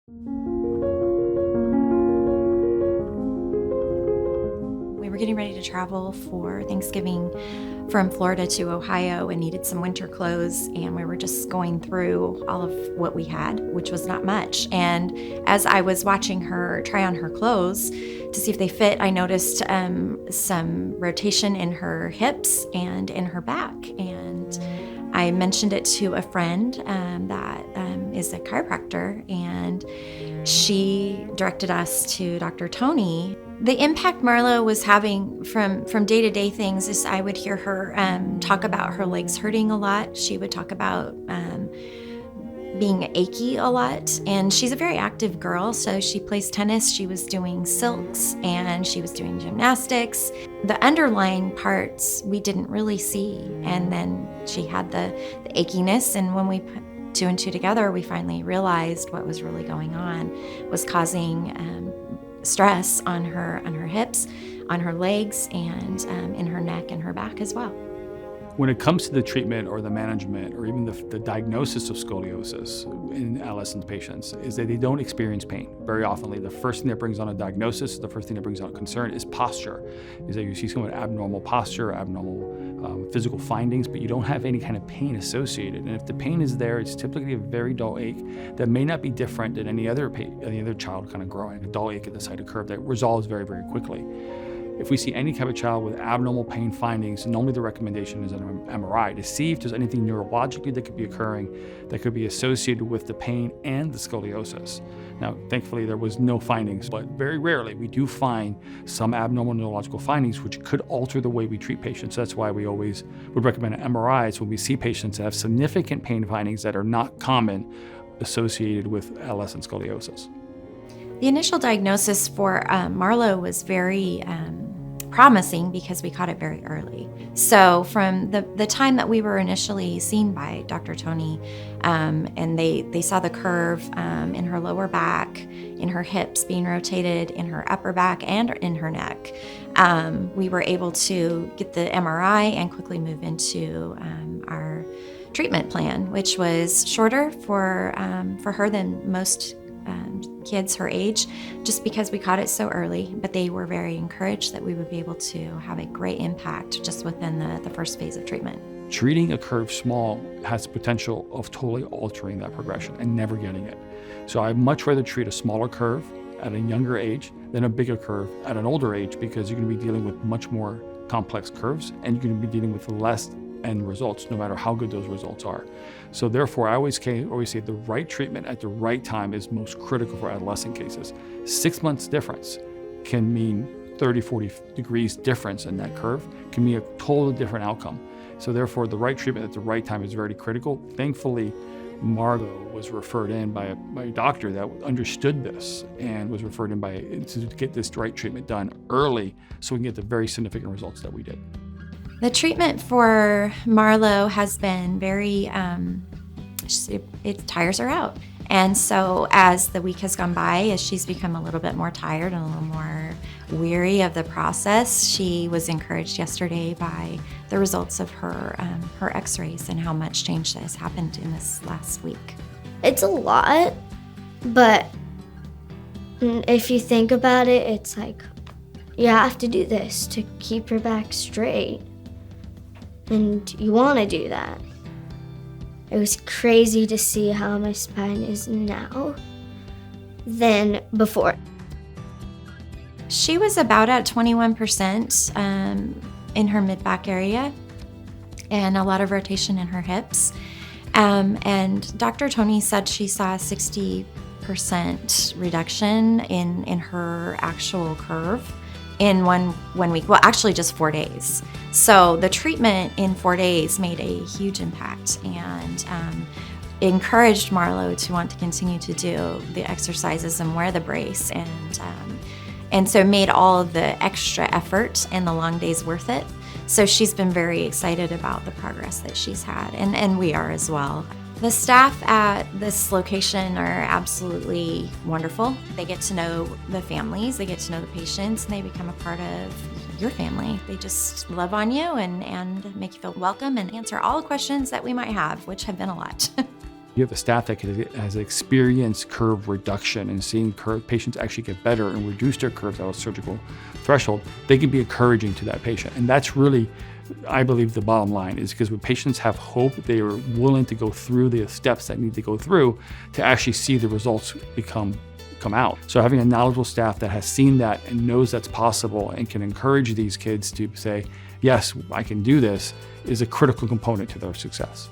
We were getting ready to travel for Thanksgiving from Florida to Ohio and needed some winter clothes, and we were just going through all of what we had, which was not much. And as I was watching her try on her clothes to see if they fit, I noticed some rotation in her hips and in her back. And I mentioned it to a friend that is a chiropractor, and she directed us to Dr. Tony. The impact Marlo was having from day-to-day things is I would hear her talk about her legs hurting a lot. She would talk about being achy a lot. And she's a very active girl, so she plays tennis. She was doing stilts and she was doing gymnastics. The underlying parts we didn't really see. And then she had the achiness, and when we put two and two together, we finally realized what was really going on was causing stress on her hips, on her legs, and in her neck and her back as well. When it comes to the treatment or the management or even the diagnosis of scoliosis in adolescent patients is that they don't experience pain. Very often, the first thing that brings on a diagnosis, the first thing that brings on a concern is posture, is that you see someone with abnormal posture, abnormal physical findings, but you don't have any kind of pain associated. And if the pain is there, it's typically a very dull ache that may not be different than any other child kind of growing, a dull ache at the site of curve that resolves very, very quickly. If we see any type of child with abnormal pain findings, normally the recommendation is an MRI to see if there's anything neurologically that could be occurring that could be associated with the pain and the scoliosis. Now, thankfully, there was no findings, but very rarely we do find some abnormal neurological findings which could alter the way we treat patients. That's why we always would recommend MRIs when we see patients that have significant pain findings that are not common associated with adolescent scoliosis. The initial diagnosis for Marlo was very promising because we caught it very early. So from the time that we were initially seen by Dr. Tony, and they saw the curve in her lower back, in her hips being rotated, in her upper back, and in her neck, we were able to get the MRI and quickly move into our treatment plan, which was shorter for her than most kids her age, just because we caught it so early, but they were very encouraged that we would be able to have a great impact just within the first phase of treatment. Treating a curve small has the potential of totally altering that progression and never getting it. So I'd much rather treat a smaller curve at a younger age than a bigger curve at an older age, because you're going to be dealing with much more complex curves and you're going to be dealing with less end results, no matter how good those results are. So therefore, I always say the right treatment at the right time is most critical for adolescent cases. 6 months difference can mean 30, 40 degrees difference in that curve, can mean a totally different outcome. So therefore, the right treatment at the right time is very critical. Thankfully, Marlo was referred in by a doctor that understood this and was referred in to get this right treatment done early so we can get the very significant results that we did. The treatment for Marlo has been very, it tires her out. And so as the week has gone by, as she's become a little bit more tired and a little more weary of the process, she was encouraged yesterday by the results of her x-rays and how much change has happened in this last week. It's a lot, but if you think about it, it's like you have to do this to keep your back straight. And you want to do that. It was crazy to see how my spine is now than before. She was about at 21% in her mid-back area and a lot of rotation in her hips. And Dr. Tony said she saw a 60% reduction in her actual curve in one week. Well, actually just 4 days. So the treatment in 4 days made a huge impact and encouraged Marlo to want to continue to do the exercises and wear the brace, and so made all of the extra effort and the long days worth it. So she's been very excited about the progress that she's had, and we are as well. The staff at this location are absolutely wonderful. They get to know the families, they get to know the patients, and they become a part of your family. They just love on you and make you feel welcome and answer all the questions that we might have, which have been a lot. You have a staff that has experienced curve reduction and seeing patients actually get better and reduce their curves out of surgical threshold. They can be encouraging to that patient. And that's really, I believe, the bottom line, is because when patients have hope, they are willing to go through the steps that need to go through to actually see the results come out. So having a knowledgeable staff that has seen that and knows that's possible and can encourage these kids to say, yes, I can do this, is a critical component to their success.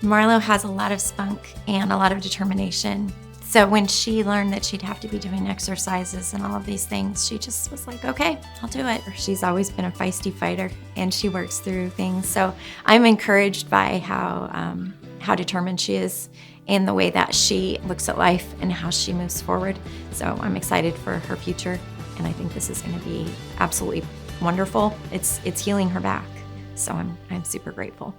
Marlo has a lot of spunk and a lot of determination. So when she learned that she'd have to be doing exercises and all of these things, she just was like, okay, I'll do it. She's always been a feisty fighter and she works through things. So I'm encouraged by how determined she is and the way that she looks at life and how she moves forward. So I'm excited for her future, and I think this is going to be absolutely wonderful. It's healing her back. So I'm super grateful.